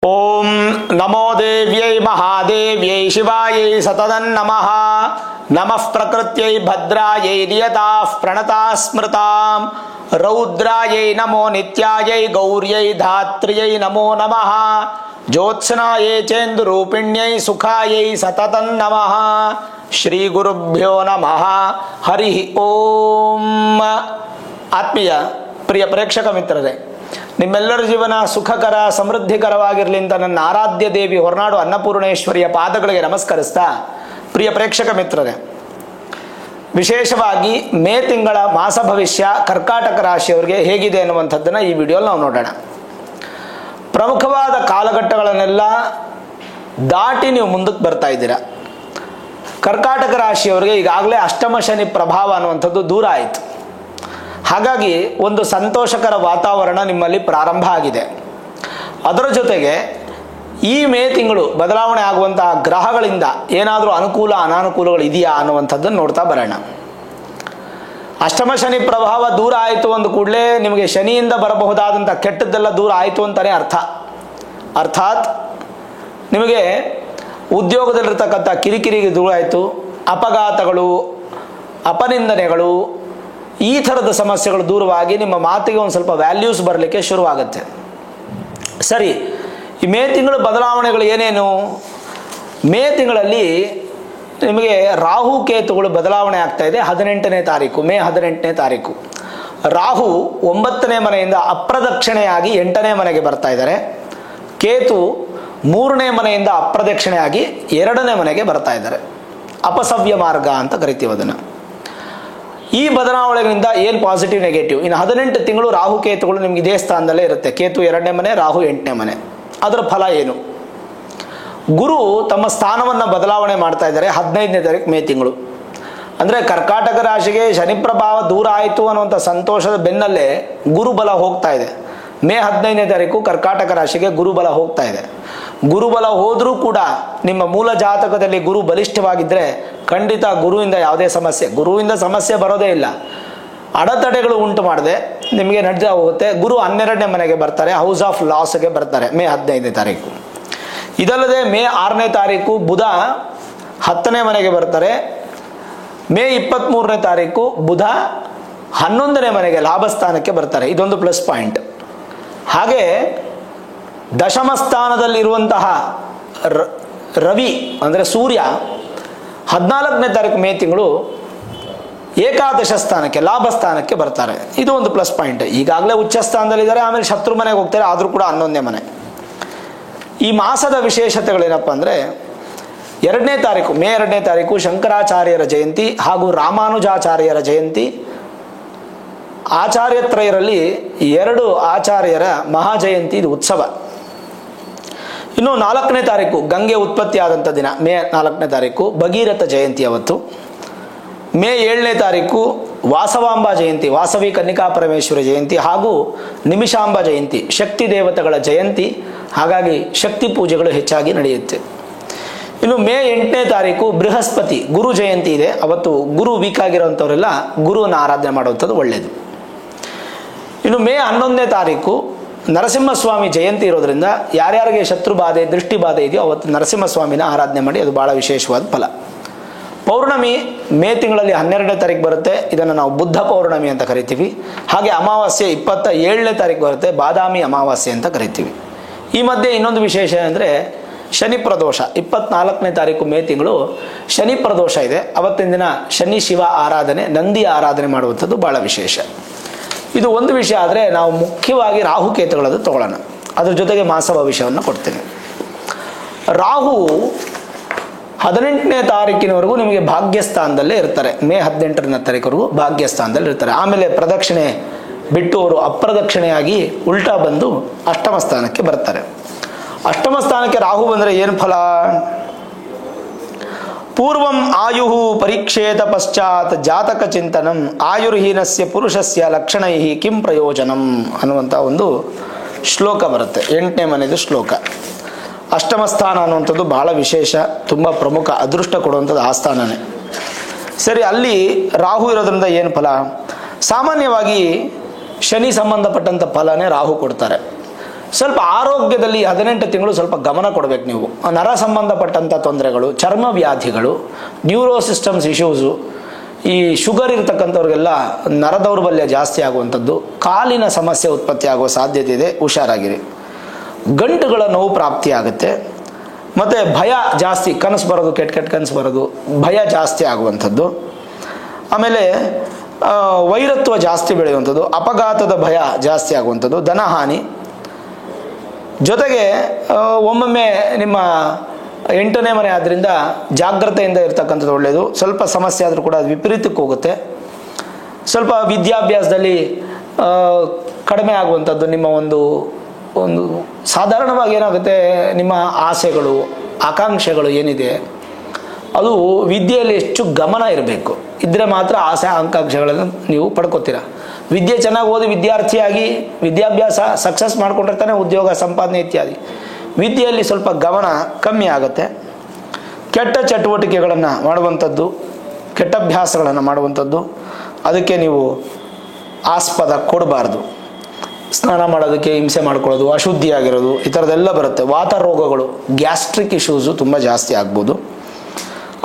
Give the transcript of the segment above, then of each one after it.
ಓಂ ನಮೋ ದೇವ್ಯೈ ಮಹಾದೇವ್ಯೈ ಶಿವಾಯೈ ಸತತಂ ನಮಃ. ನಮಃ ಪ್ರಕೃತ್ಯೈ ಭದ್ರಾಯೈ ನಿಯತಾಃ ಪ್ರಣತಾ ಸ್ಮೃತಾಂ. ರೌದ್ರಾಯೈ ನಮೋ ನಿತ್ಯಾಯೈ ಗೌರ್ಯೈ ಧಾತ್ರ್ಯೈ ನಮೋ ನಮಃ. ಜ್ಯೋತ್ಸ್ನಾಯೈ ಚೇಂದುರೂಪಿಣ್ಯೈ ಸುಖಾಯೈ ಸತತಂ ನಮಃ. ಶ್ರೀ ಗುರುಭ್ಯೋ ನಮಃ. ಹರಿ ಓಂ. ಆತ್ಮೀಯ ಪ್ರಿಯ ಪ್ರೇಕ್ಷಕ ಮಿತ್ರರೇ, ನಿಮ್ಮೆಲ್ಲರ ಜೀವನ ಸುಖಕರ ಸಮೃದ್ಧಿಕರವಾಗಿರಲಿ ಅಂತ ನನ್ನ ಆರಾಧ್ಯ ದೇವಿ ಹೊರನಾಡು ಅನ್ನಪೂರ್ಣೇಶ್ವರಿಯ ಪಾದಗಳಿಗೆ ನಮಸ್ಕರಿಸ್ತಾ, ಪ್ರಿಯ ಪ್ರೇಕ್ಷಕ ಮಿತ್ರರೇ, ವಿಶೇಷವಾಗಿ ಮೇ ತಿಂಗಳ ಮಾಸ ಭವಿಷ್ಯ ಕರ್ಕಾಟಕ ರಾಶಿಯವರಿಗೆ ಹೇಗಿದೆ ಅನ್ನುವಂಥದ್ದನ್ನು ಈ ವಿಡಿಯೋಲಿ ನಾವು ನೋಡೋಣ. ಪ್ರಮುಖವಾದ ಕಾಲಘಟ್ಟಗಳನ್ನೆಲ್ಲ ದಾಟಿ ನೀವು ಮುಂದಕ್ಕೆ ಬರ್ತಾ ಇದ್ದೀರಾ. ಕರ್ಕಾಟಕ ರಾಶಿಯವರಿಗೆ ಈಗಾಗಲೇ ಅಷ್ಟಮ ಶನಿ ಪ್ರಭಾವ ಅನ್ನುವಂಥದ್ದು ದೂರ ಆಯಿತು. ಹಾಗಾಗಿ ಒಂದು ಸಂತೋಷಕರ ವಾತಾವರಣ ನಿಮ್ಮಲ್ಲಿ ಪ್ರಾರಂಭ ಆಗಿದೆ. ಅದರ ಜೊತೆಗೆ ಈ ಮೇ ತಿಂಗಳು ಬದಲಾವಣೆ ಆಗುವಂತಹ ಗ್ರಹಗಳಿಂದ ಏನಾದರೂ ಅನುಕೂಲ ಅನಾನುಕೂಲಗಳು ಇದೆಯಾ ಅನ್ನುವಂಥದ್ದನ್ನು ನೋಡ್ತಾ ಬರೋಣ. ಅಷ್ಟಮ ಶನಿ ಪ್ರಭಾವ ದೂರ ಆಯಿತು ಅಂದ ಕೂಡಲೇ ನಿಮಗೆ ಶನಿಯಿಂದ ಬರಬಹುದಾದಂಥ ಕೆಟ್ಟದ್ದೆಲ್ಲ ದೂರ ಆಯಿತು ಅಂತಲೇ ಅರ್ಥ. ಅರ್ಥಾತ್ ನಿಮಗೆ ಉದ್ಯೋಗದಲ್ಲಿರ್ತಕ್ಕಂಥ ಕಿರಿಕಿರಿಗೆ ದೂರ ಆಯಿತು, ಅಪಘಾತಗಳು, ಅಪನಿಂದನೆಗಳು, ಈ ಥರದ ಸಮಸ್ಯೆಗಳು ದೂರವಾಗಿ ನಿಮ್ಮ ಮಾತಿಗೆ ಒಂದು ಸ್ವಲ್ಪ ವ್ಯಾಲ್ಯೂಸ್ ಬರಲಿಕ್ಕೆ ಶುರುವಾಗುತ್ತೆ. ಸರಿ, ಈ ಮೇ ತಿಂಗಳು ಬದಲಾವಣೆಗಳು ಏನೇನು? ಮೇ ತಿಂಗಳಲ್ಲಿ ನಿಮಗೆ ರಾಹು ಕೇತುಗಳು ಬದಲಾವಣೆ ಆಗ್ತಾ ಇದೆ. 18ನೇ ತಾರೀಕು, ಮೇ 18ನೇ ತಾರೀಕು ರಾಹು 9ನೇ ಮನೆಯಿಂದ ಅಪ್ರದಕ್ಷಿಣೆಯಾಗಿ 8ನೇ ಮನೆಗೆ ಬರ್ತಾ ಇದ್ದಾರೆ. ಕೇತು 3ನೇ ಮನೆಯಿಂದ ಅಪ್ರದಕ್ಷಿಣೆಯಾಗಿ 2ನೇ ಮನೆಗೆ ಬರ್ತಾ ಇದ್ದಾರೆ. ಅಪಸವ್ಯ ಮಾರ್ಗ ಅಂತ ಕರಿತೀವಿ ಅದನ್ನು. ಈ ಬದಲಾವಣೆಗಳಿಂದ ಏನು ಪಾಸಿಟಿವ್ ನೆಗೆಟಿವ್? ಇನ್ನು 18 ತಿಂಗಳು ರಾಹು ಕೇತುಗಳು ನಿಮ್ಗೆ ಇದೇ ಸ್ಥಾನದಲ್ಲೇ ಇರುತ್ತೆ. ಕೇತು 2ನೇ ಮನೆ, ರಾಹು 8ನೇ ಮನೆ. ಅದರ ಫಲ ಏನು? ಗುರು ತಮ್ಮ ಸ್ಥಾನವನ್ನು ಬದಲಾವಣೆ ಮಾಡ್ತಾ ಇದ್ದಾರೆ 15ನೇ ತಾರೀಕು ಮೇ ತಿಂಗಳು. ಅಂದರೆ ಕರ್ಕಾಟಕ ರಾಶಿಗೆ ಶನಿ ಪ್ರಭಾವ ದೂರ ಆಯಿತು ಅನ್ನುವಂಥ ಸಂತೋಷದ ಬೆನ್ನಲ್ಲೇ ಗುರುಬಲ ಹೋಗ್ತಾ ಇದೆ. ಮೇ 15ನೇ ತಾರೀಕು ಕರ್ಕಾಟಕ ರಾಶಿಗೆ ಗುರುಬಲ ಹೋಗ್ತಾ ಇದೆ. ಗುರುಬಲ ಹೋದರೂ ಕೂಡ ನಿಮ್ಮ ಮೂಲ ಜಾತಕದಲ್ಲಿ ಗುರು ಬಲಿಷ್ಠವಾಗಿದ್ದರೆ ಖಂಡಿತ ಗುರುವಿಂದ ಯಾವುದೇ ಗುರುವಿಂದ ಸಮಸ್ಯೆ ಬರೋದೇ ಇಲ್ಲ. ಅಡೆತಡೆಗಳು ಉಂಟು ಮಾಡದೆ ನಿಮಗೆ ನಡೆದ ಹೋಗುತ್ತೆ. ಗುರು 12ನೇ ಮನೆಗೆ ಬರ್ತಾರೆ, ಹೌಸ್ ಆಫ್ ಲಾಸ್ಗೆ ಬರ್ತಾರೆ ಮೇ 15ನೇ ತಾರೀಕು. ಇದಲ್ಲದೆ ಮೇ 6ನೇ ತಾರೀಕು ಬುಧ 10ನೇ ಮನೆಗೆ ಬರ್ತಾರೆ. ಮೇ 23ನೇ ತಾರೀಕು ಬುಧ 11ನೇ ಮನೆಗೆ ಲಾಭಸ್ಥಾನಕ್ಕೆ ಬರ್ತಾರೆ. ಇದೊಂದು ಪ್ಲಸ್ ಪಾಯಿಂಟ್. ಹಾಗೆ ದಶಮ ಸ್ಥಾನದಲ್ಲಿರುವಂತಹ ರವಿ ಅಂದರೆ ಸೂರ್ಯ 14ನೇ ತಾರೀಕು ಮೇ ತಿಂಗಳು ಏಕಾದಶ ಸ್ಥಾನಕ್ಕೆ ಲಾಭಸ್ಥಾನಕ್ಕೆ ಬರ್ತಾರೆ. ಇದು ಒಂದು ಪ್ಲಸ್ ಪಾಯಿಂಟ್. ಈಗಾಗಲೇ ಉಚ್ಚ ಸ್ಥಾನದಲ್ಲಿದ್ದಾರೆ, ಆಮೇಲೆ ಶತ್ರು ಮನೆಗೆ ಹೋಗ್ತಾರೆ, ಆದರೂ ಕೂಡ 11ನೇ ಮನೆ. ಈ ಮಾಸದ ವಿಶೇಷತೆಗಳೇನಪ್ಪ ಅಂದರೆ 2ನೇ ತಾರೀಕು ಮೇ 2ನೇ ತಾರೀಕು ಶಂಕರಾಚಾರ್ಯರ ಜಯಂತಿ ಹಾಗೂ ರಾಮಾನುಜಾಚಾರ್ಯರ ಜಯಂತಿ. ಆಚಾರ್ಯತ್ರಯರಲ್ಲಿ 2 ಆಚಾರ್ಯರ ಮಹಾಜಯಂತಿ, ಇದು ಉತ್ಸವ. ಇನ್ನು 4ನೇ ತಾರೀಕು ಗಂಗೆ ಉತ್ಪತ್ತಿ ಆದಂಥ ದಿನ ಮೇ 4ನೇ ತಾರೀಕು ಭಗೀರಥ ಜಯಂತಿ ಅವತ್ತು. ಮೇ 7ನೇ ತಾರೀಕು ವಾಸವಾಂಬ ಜಯಂತಿ, ವಾಸವಿ ಕನ್ನಿಕಾ ಪರಮೇಶ್ವರ ಜಯಂತಿ ಹಾಗೂ ನಿಮಿಷಾಂಬ ಜಯಂತಿ, ಶಕ್ತಿ ದೇವತೆಗಳ ಜಯಂತಿ. ಹಾಗಾಗಿ ಶಕ್ತಿ ಪೂಜೆಗಳು ಹೆಚ್ಚಾಗಿ ನಡೆಯುತ್ತೆ. ಇನ್ನು ಮೇ 8ನೇ ತಾರೀಕು ಬೃಹಸ್ಪತಿ ಗುರು ಜಯಂತಿ ಇದೆ. ಅವತ್ತು ಗುರು ವೀಕ್ ಆಗಿರೋಂಥವರೆಲ್ಲ ಗುರುವನ್ನು ಆರಾಧನೆ ಮಾಡುವಂಥದ್ದು ಒಳ್ಳೆಯದು. ಇನ್ನು ಮೇ 11ನೇ ತಾರೀಕು ನರಸಿಂಹಸ್ವಾಮಿ ಜಯಂತಿ ಇರೋದ್ರಿಂದ ಯಾರ್ಯಾರಿಗೆ ಶತ್ರು ಬಾಧೆ, ದೃಷ್ಟಿ ಬಾಧೆ ಇದೆಯೋ ಅವತ್ತು ನರಸಿಂಹಸ್ವಾಮಿನ ಆರಾಧನೆ ಮಾಡಿ, ಅದು ಬಹಳ ವಿಶೇಷವಾದ ಫಲ. ಪೌರ್ಣಮಿ ಮೇ ತಿಂಗಳಲ್ಲಿ 12ನೇ ತಾರೀಕು ಬರುತ್ತೆ. ಇದನ್ನು ನಾವು ಬುದ್ಧ ಪೌರ್ಣಮಿ ಅಂತ ಕರಿತೀವಿ. ಹಾಗೆ ಅಮಾವಾಸ್ಯೆ 27ನೇ ತಾರೀಕು ಬರುತ್ತೆ, ಬಾದಾಮಿ ಅಮಾವಾಸ್ಯೆ ಅಂತ ಕರಿತೀವಿ. ಈ ಮಧ್ಯೆ ಇನ್ನೊಂದು ವಿಶೇಷ ಅಂದರೆ ಶನಿ ಪ್ರದೋಷ 24ನೇ ತಾರೀಕು ಮೇ ತಿಂಗಳು ಶನಿ ಪ್ರದೋಷ ಇದೆ. ಅವತ್ತಿನ ದಿನ ಶನಿ ಶಿವ ಆರಾಧನೆ, ನಂದಿ ಆರಾಧನೆ ಮಾಡುವಂಥದ್ದು ಬಹಳ ವಿಶೇಷ. ಇದು ಒಂದು ವಿಷಯ. ಆದರೆ ನಾವು ಮುಖ್ಯವಾಗಿ ರಾಹುಕೇತುಗಳದ್ದು ತಗೊಳ್ಳೋಣ, ಅದ್ರ ಜೊತೆಗೆ ಮಾಸ ಭವಿಷ್ಯವನ್ನು ಕೊಡ್ತೇನೆ. ರಾಹು 18ನೇ ತಾರೀಕಿನವರೆಗೂ ನಿಮಗೆ ಭಾಗ್ಯಸ್ಥಾನದಲ್ಲೇ ಇರ್ತಾರೆ. ಮೇ 18ನೇ ತಾರೀಕವರೆಗೂ ಭಾಗ್ಯಸ್ಥಾನದಲ್ಲಿ ಇರ್ತಾರೆ. ಆಮೇಲೆ ಪ್ರದಕ್ಷಿಣೆ ಬಿಟ್ಟು ಅವರು ಅಪ್ರದಕ್ಷಿಣೆಯಾಗಿ ಉಲ್ಟಾ ಬಂದು ಅಷ್ಟಮ ಸ್ಥಾನಕ್ಕೆ ಬರ್ತಾರೆ. ಅಷ್ಟಮ ಸ್ಥಾನಕ್ಕೆ ರಾಹು ಬಂದರೆ ಏನು ಫಲ? ಪೂರ್ವಂ ಆಯು ಪರೀಕ್ಷೇತ ಪಶ್ಚಾತ್ ಜಾತಕ ಚಿಂತನಂ ಆಯುರ್ಹೀನಸ್ಯ ಪುರುಷಸ್ಯ ಲಕ್ಷಣೈ ಕಿಂ ಪ್ರಯೋಜನಂ ಅನ್ನುವಂಥ ಒಂದು ಶ್ಲೋಕ ಬರುತ್ತೆ. 8ನೇ ಮನೆಯದು ಶ್ಲೋಕ. ಅಷ್ಟಮ ಸ್ಥಾನ ಅನ್ನುವಂಥದ್ದು ಬಹಳ ವಿಶೇಷ, ತುಂಬ ಪ್ರಮುಖ, ಅದೃಷ್ಟ ಕೊಡುವಂಥದ್ದು ಆ ಸ್ಥಾನನೇ. ಸರಿ, ಅಲ್ಲಿ ರಾಹು ಇರೋದ್ರಿಂದ ಏನು ಫಲ? ಸಾಮಾನ್ಯವಾಗಿ ಶನಿ ಸಂಬಂಧಪಟ್ಟಂಥ ಫಲನೇ ರಾಹು ಕೊಡ್ತಾರೆ. ಸ್ವಲ್ಪ ಆರೋಗ್ಯದಲ್ಲಿ 18 ತಿಂಗಳು ಸ್ವಲ್ಪ ಗಮನ ಕೊಡಬೇಕು ನೀವು. ನರ ಸಂಬಂಧಪಟ್ಟಂಥ ತೊಂದರೆಗಳು, ಚರ್ಮ ವ್ಯಾಧಿಗಳು, ನ್ಯೂರೋ ಸಿಸ್ಟಮ್ಸ್ ಇಶ್ಯೂಸು, ಈ ಶುಗರ್ ಇರತಕ್ಕಂಥವ್ರಿಗೆಲ್ಲ ನರ ದೌರ್ಬಲ್ಯ ಜಾಸ್ತಿ ಆಗುವಂಥದ್ದು, ಕಾಲಿನ ಸಮಸ್ಯೆ ಉತ್ಪತ್ತಿ ಆಗುವ ಸಾಧ್ಯತೆ ಇದೆ, ಹುಷಾರಾಗಿರಿ. ಗಂಟುಗಳ ನೋವು ಪ್ರಾಪ್ತಿ ಆಗುತ್ತೆ. ಮತ್ತು ಭಯ ಜಾಸ್ತಿ, ಕನಸು ಬರೋದು, ಕೆಟ್ಟ ಕನಸು ಬರೋದು, ಭಯ ಜಾಸ್ತಿ ಆಗುವಂಥದ್ದು. ಆಮೇಲೆ ವೈರತ್ವ ಜಾಸ್ತಿ ಬೆಳೆಯುವಂಥದ್ದು, ಅಪಘಾತದ ಭಯ ಜಾಸ್ತಿ ಆಗುವಂಥದ್ದು, ಧನಹಾನಿ. ಜೊತೆಗೆ ಒಮ್ಮೊಮ್ಮೆ ನಿಮ್ಮ 8ನೇ ಮನೆ ಆದ್ದರಿಂದ ಜಾಗ್ರತೆಯಿಂದ ಇರ್ತಕ್ಕಂಥದ್ದು ಒಳ್ಳೆಯದು. ಸ್ವಲ್ಪ ಸಮಸ್ಯೆ ಆದರೂ ಕೂಡ ಅದು ವಿಪರೀತಕ್ಕೆ ಹೋಗುತ್ತೆ. ಸ್ವಲ್ಪ ವಿದ್ಯಾಭ್ಯಾಸದಲ್ಲಿ ಕಡಿಮೆ ಆಗುವಂಥದ್ದು, ನಿಮ್ಮ ಒಂದು ಸಾಧಾರಣವಾಗಿ ಏನಾಗುತ್ತೆ, ನಿಮ್ಮ ಆಸೆಗಳು ಆಕಾಂಕ್ಷೆಗಳು ಏನಿದೆ ಅದು ವಿದ್ಯೆಯಲ್ಲಿ ಹೆಚ್ಚು ಗಮನ ಇರಬೇಕು. ಇದ್ದರೆ ಮಾತ್ರ ಆಸೆ ಆಕಾಂಕ್ಷೆಗಳನ್ನು ನೀವು ಪಡ್ಕೋತೀರ. ವಿದ್ಯೆ ಚೆನ್ನಾಗಿ ಓದಿ ವಿದ್ಯಾರ್ಥಿಯಾಗಿ ವಿದ್ಯಾಭ್ಯಾಸ ಸಕ್ಸಸ್ ಮಾಡ್ಕೊಂಡಿರ್ತಾನೆ, ಉದ್ಯೋಗ ಸಂಪಾದನೆ ಇತ್ಯಾದಿ. ವಿದ್ಯೆಯಲ್ಲಿ ಸ್ವಲ್ಪ ಗಮನ ಕಮ್ಮಿ ಆಗುತ್ತೆ. ಕೆಟ್ಟ ಚಟುವಟಿಕೆಗಳನ್ನು ಮಾಡುವಂಥದ್ದು, ಕೆಟ್ಟ ಅಭ್ಯಾಸಗಳನ್ನು ಮಾಡುವಂಥದ್ದು, ಅದಕ್ಕೆ ನೀವು ಆಸ್ಪದ ಕೊಡಬಾರ್ದು. ಸ್ನಾನ ಮಾಡೋದಕ್ಕೆ ಹಿಂಸೆ ಮಾಡ್ಕೊಳ್ಳೋದು, ಅಶುದ್ಧಿಯಾಗಿರೋದು, ಈ ಥರದ್ದೆಲ್ಲ ಬರುತ್ತೆ. ವಾತ ರೋಗಗಳು, ಗ್ಯಾಸ್ಟ್ರಿಕ್ ಇಶ್ಯೂಸು ತುಂಬ ಜಾಸ್ತಿ ಆಗ್ಬೋದು.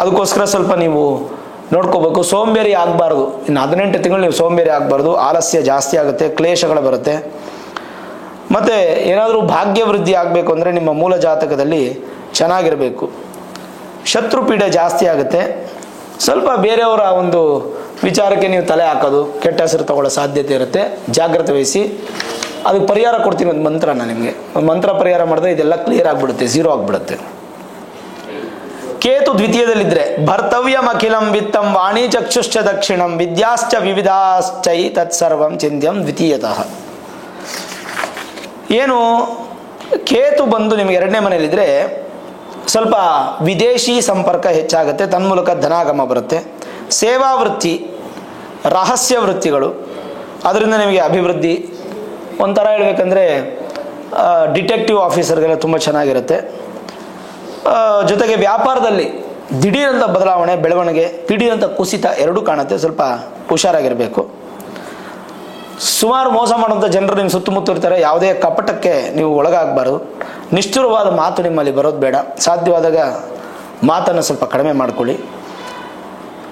ಅದಕ್ಕೋಸ್ಕರ ಸ್ವಲ್ಪ ನೀವು ನೋಡ್ಕೋಬೇಕು. ಸೋಂಬೇರಿ ಆಗಬಾರ್ದು. ಇನ್ನು 18 ತಿಂಗಳು ನೀವು ಸೋಂಬೇರಿ ಆಗಬಾರ್ದು. ಆಲಸ್ಯ ಜಾಸ್ತಿ ಆಗುತ್ತೆ, ಕ್ಲೇಶಗಳು ಬರುತ್ತೆ. ಮತ್ತು ಏನಾದರೂ ಭಾಗ್ಯವೃದ್ಧಿ ಆಗಬೇಕು ಅಂದರೆ ನಿಮ್ಮ ಮೂಲ ಜಾತಕದಲ್ಲಿ ಚೆನ್ನಾಗಿರಬೇಕು. ಶತ್ರುಪೀಡೆ ಜಾಸ್ತಿ ಆಗುತ್ತೆ. ಸ್ವಲ್ಪ ಬೇರೆಯವರ ಒಂದು ವಿಚಾರಕ್ಕೆ ನೀವು ತಲೆ ಹಾಕೋದು, ಕೆಟ್ಟ ಹೆಸರು ತಗೊಳ್ಳೋ ಸಾಧ್ಯತೆ ಇರುತ್ತೆ. ಜಾಗ್ರತೆ ವಹಿಸಿ. ಅದಕ್ಕೆ ಪರಿಹಾರ ಕೊಡ್ತೀನಿ, ಒಂದು ಮಂತ್ರನ ನಿಮಗೆ. ಒಂದು ಮಂತ್ರ ಪರಿಹಾರ ಮಾಡಿದ್ರೆ ಇದೆಲ್ಲ ಕ್ಲಿಯರ್ ಆಗಿಬಿಡುತ್ತೆ, ಝೀರೋ ಆಗಿಬಿಡುತ್ತೆ. ಕೇತು ದ್ವಿತೀಯದಲ್ಲಿದ್ದರೆ ಭರ್ತವ್ಯಂ ಅಖಿಲಂ ವಿತ್ತಂ ವಾಣಿ ಚಕ್ಷುಶ್ಚ ದಕ್ಷಿಣಂ ವಿದ್ಯಾಶ್ಚ ವಿವಿಧಾಶ್ಚೈ ತತ್ಸರ್ವಂ ಚಿಂತ್ಯಂ ದ್ವಿತೀಯತಃ. ಏನು ಕೇತು ಬಂದು ನಿಮಗೆ 2ನೇ ಮನೆಯಲ್ಲಿದ್ದರೆ ಸ್ವಲ್ಪ ವಿದೇಶಿ ಸಂಪರ್ಕ ಹೆಚ್ಚಾಗುತ್ತೆ, ತನ್ಮೂಲಕ ಧನಾಗಮ ಬರುತ್ತೆ. ಸೇವಾ ವೃತ್ತಿ, ರಹಸ್ಯ ವೃತ್ತಿಗಳು, ಅದರಿಂದ ನಿಮಗೆ ಅಭಿವೃದ್ಧಿ. ಒಂಥರ ಹೇಳ್ಬೇಕಂದ್ರೆ ಡಿಟೆಕ್ಟಿವ್ ಆಫೀಸರ್ಗೆಲ್ಲ ತುಂಬ ಚೆನ್ನಾಗಿರುತ್ತೆ. ಜೊತೆಗೆ ವ್ಯಾಪಾರದಲ್ಲಿ ದಿಢೀರಂಥ ಬದಲಾವಣೆ, ಬೆಳವಣಿಗೆ, ದಿಢೀರಂಥ ಕುಸಿತ ಎರಡೂ ಕಾಣುತ್ತೆ. ಸ್ವಲ್ಪ ಹುಷಾರಾಗಿರಬೇಕು. ಸುಮಾರು ಮೋಸ ಮಾಡುವಂಥ ಜನರು ನಿಮ್ಮ ಸುತ್ತಮುತ್ತ ಇರ್ತಾರೆ. ಯಾವುದೇ ಕಪಟಕ್ಕೆ ನೀವು ಒಳಗಾಗಬಾರ್ದು. ನಿಷ್ಠುರವಾದ ಮಾತು ನಿಮ್ಮಲ್ಲಿ ಬರೋದು ಬೇಡ. ಸಾಧ್ಯವಾದಾಗ ಮಾತನ್ನು ಸ್ವಲ್ಪ ಕಡಿಮೆ ಮಾಡ್ಕೊಳ್ಳಿ.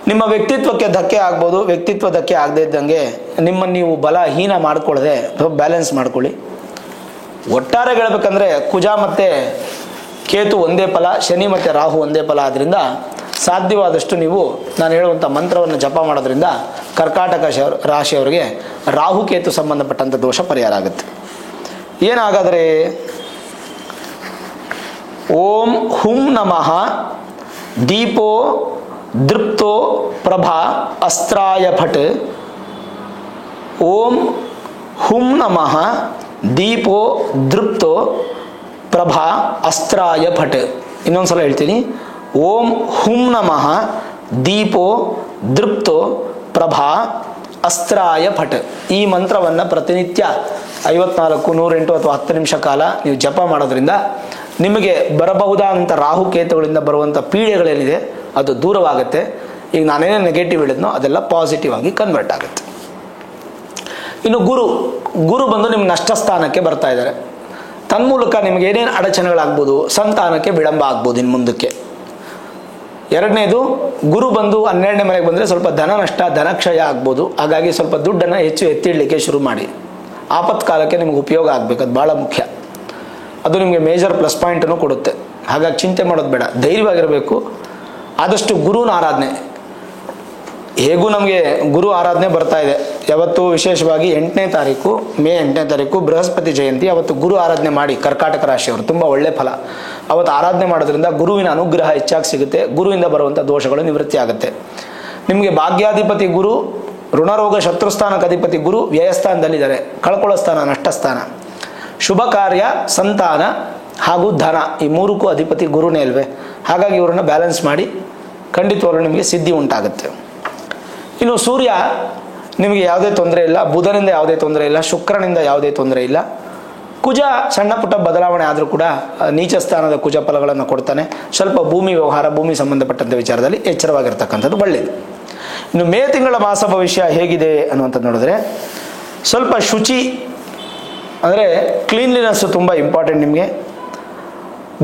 ನಿಮ್ಮ ವ್ಯಕ್ತಿತ್ವಕ್ಕೆ ಧಕ್ಕೆ ಆಗ್ಬೋದು. ವ್ಯಕ್ತಿತ್ವ ಧಕ್ಕೆ ಆಗದೇ ಇದ್ದಂಗೆ ನಿಮ್ಮನ್ನು ನೀವು ಬಲಹೀನ ಮಾಡ್ಕೊಳ್ಳದೆ ಬ್ಯಾಲೆನ್ಸ್ ಮಾಡ್ಕೊಳ್ಳಿ. ಒಟ್ಟಾರೆ ಹೇಳ್ಬೇಕಂದ್ರೆ ಕುಜ ಮತ್ತು ಕೇತು ಒಂದೇ ಫಲ, ಶನಿ ಮತ್ತು ರಾಹು ಒಂದೇ ಫಲ. ಆದ್ದರಿಂದ ಸಾಧ್ಯವಾದಷ್ಟು ನೀವು ನಾನು ಹೇಳುವಂಥ ಮಂತ್ರವನ್ನು ಜಪ ಮಾಡೋದ್ರಿಂದ ಕರ್ಕಾಟಕ ರಾಶಿಯವರಿಗೆ ರಾಹುಕೇತು ಸಂಬಂಧಪಟ್ಟಂಥ ದೋಷ ಪರಿಹಾರ ಆಗುತ್ತೆ. ಏನಾಗಾದರೆ ಓಂ ಹುಂ ನಮಃ ದೀಪೋ ದೃಪ್ತೋ ಪ್ರಭಾ ಅಸ್ತ್ರಾಯ ಫಟ್. ಓಂ ಹುಂ ನಮಃ ದೀಪೋ ದೃಪ್ತೋ ಪ್ರಭಾ ಅಸ್ತ್ರಾಯ ಫಟ್. ಇನ್ನೊಂದ್ಸಲ ಹೇಳ್ತೀನಿ. ಓಂ ಹುಂ ನಮಃ ದೀಪೋ ದೃಪ್ತೋ ಪ್ರಭಾ ಅಸ್ತ್ರಾಯ ಫಟ್. ಈ ಮಂತ್ರವನ್ನು ಪ್ರತಿನಿತ್ಯ 54, 108 ಅಥವಾ 10 ನಿಮಿಷ ಕಾಲ ನೀವು ಜಪ ಮಾಡೋದ್ರಿಂದ ನಿಮಗೆ ಬರಬಹುದಾದಂಥ ರಾಹುಕೇತುಗಳಿಂದ ಬರುವಂಥ ಪೀಡೆಗಳೇನಿದೆ ಅದು ದೂರವಾಗುತ್ತೆ. ಈಗ ನಾನೇನೇ ನೆಗೆಟಿವ್ ಹೇಳಿದ್ನೋ ಅದೆಲ್ಲ ಪಾಸಿಟಿವ್ ಆಗಿ ಕನ್ವರ್ಟ್ ಆಗುತ್ತೆ. ಇನ್ನು ಗುರು ಬಂದು ನಿಮ್ಮ ನಷ್ಟ ಸ್ಥಾನಕ್ಕೆ ಬರ್ತಾ ಇದ್ದಾರೆ. ತನ್ಮೂಲಕ ನಿಮಗೆ ಏನೇನು ಅಡಚಣೆಗಳಾಗ್ಬೋದು, ಸಂತಾನಕ್ಕೆ ವಿಳಂಬ ಆಗ್ಬೋದು ಇನ್ನು ಮುಂದಕ್ಕೆ. ಎರಡನೇದು, ಗುರು ಬಂದು 12ನೇ ಮನೆಗೆ ಬಂದರೆ ಸ್ವಲ್ಪ ಧನ ನಷ್ಟ, ಧನಕ್ಷಯ ಆಗ್ಬೋದು. ಹಾಗಾಗಿ ಸ್ವಲ್ಪ ದುಡ್ಡನ್ನು ಹೆಚ್ಚು ಎತ್ತಿಡಲಿಕ್ಕೆ ಶುರು ಮಾಡಿ. ಆಪತ್ಕಾಲಕ್ಕೆ ನಿಮಗೆ ಉಪಯೋಗ ಆಗಬೇಕು, ಅದು ಭಾಳ ಮುಖ್ಯ. ಅದು ನಿಮಗೆ ಮೇಜರ್ ಪ್ಲಸ್ ಪಾಯಿಂಟನ್ನು ಕೊಡುತ್ತೆ. ಹಾಗಾಗಿ ಚಿಂತೆ ಮಾಡೋದು ಬೇಡ, ಧೈರ್ಯವಾಗಿರಬೇಕು. ಆದಷ್ಟು ಗುರುನ ಆರಾಧನೆ, ಹೇಗೂ ನಮಗೆ ಗುರು ಆರಾಧನೆ ಬರ್ತಾ ಇದೆ. ಯಾವತ್ತು ವಿಶೇಷವಾಗಿ 8ನೇ ತಾರೀಕು, ಮೇ 8ನೇ ತಾರೀಕು ಬೃಹಸ್ಪತಿ ಜಯಂತಿ. ಅವತ್ತು ಗುರು ಆರಾಧನೆ ಮಾಡಿ. ಕರ್ಕಾಟಕ ರಾಶಿಯವರು ತುಂಬ ಒಳ್ಳೆ ಫಲ. ಅವತ್ತು ಆರಾಧನೆ ಮಾಡೋದ್ರಿಂದ ಗುರುವಿನ ಅನುಗ್ರಹ ಹೆಚ್ಚಾಗಿ ಸಿಗುತ್ತೆ. ಗುರುವಿಂದ ಬರುವಂಥ ದೋಷಗಳು ನಿವೃತ್ತಿ ಆಗುತ್ತೆ. ನಿಮಗೆ ಭಾಗ್ಯಾಧಿಪತಿ ಗುರು, ಋಣರೋಗ ಶತ್ರುಸ್ಥಾನಕ್ಕೆ ಅಧಿಪತಿ ಗುರು ವ್ಯಯಸ್ಥಾನದಲ್ಲಿದ್ದಾರೆ. ಕಳ್ಕೊಳ್ಳೋ ಸ್ಥಾನ ನಷ್ಟಸ್ಥಾನ. ಶುಭ ಕಾರ್ಯ, ಸಂತಾನ ಹಾಗೂ ಧನ, ಈ ಮೂರಕ್ಕೂ ಅಧಿಪತಿ ಗುರುನೇ ಅಲ್ವೇ. ಹಾಗಾಗಿ ಇವರನ್ನು ಬ್ಯಾಲೆನ್ಸ್ ಮಾಡಿ ಖಂಡಿತವಾಗ್ಲೂ ನಿಮಗೆ ಸಿದ್ಧಿ ಉಂಟಾಗುತ್ತೆ. ಇನ್ನು ಸೂರ್ಯ ನಿಮಗೆ ಯಾವುದೇ ತೊಂದರೆ ಇಲ್ಲ, ಬುಧನಿಂದ ಯಾವುದೇ ತೊಂದರೆ ಇಲ್ಲ, ಶುಕ್ರನಿಂದ ಯಾವುದೇ ತೊಂದರೆ ಇಲ್ಲ. ಕುಜ ಸಣ್ಣ ಪುಟ್ಟ ಬದಲಾವಣೆ ಆದರೂ ಕೂಡ ನೀಚ ಸ್ಥಾನದ ಕುಜ ಫಲಗಳನ್ನು ಕೊಡ್ತಾನೆ. ಸ್ವಲ್ಪ ಭೂಮಿ ವ್ಯವಹಾರ, ಭೂಮಿ ಸಂಬಂಧಪಟ್ಟಂಥ ವಿಚಾರದಲ್ಲಿ ಎಚ್ಚರವಾಗಿರ್ತಕ್ಕಂಥದ್ದು ಒಳ್ಳೆಯದು. ಇನ್ನು ಮೇ ತಿಂಗಳ ಮಾಸ ಭವಿಷ್ಯ ಹೇಗಿದೆ ಅನ್ನುವಂಥದ್ದು ನೋಡಿದ್ರೆ ಸ್ವಲ್ಪ ಶುಚಿ ಅಂದರೆ ಕ್ಲೀನ್ಲಿನೆಸ್ಸು ತುಂಬ ಇಂಪಾರ್ಟೆಂಟ್ ನಿಮಗೆ.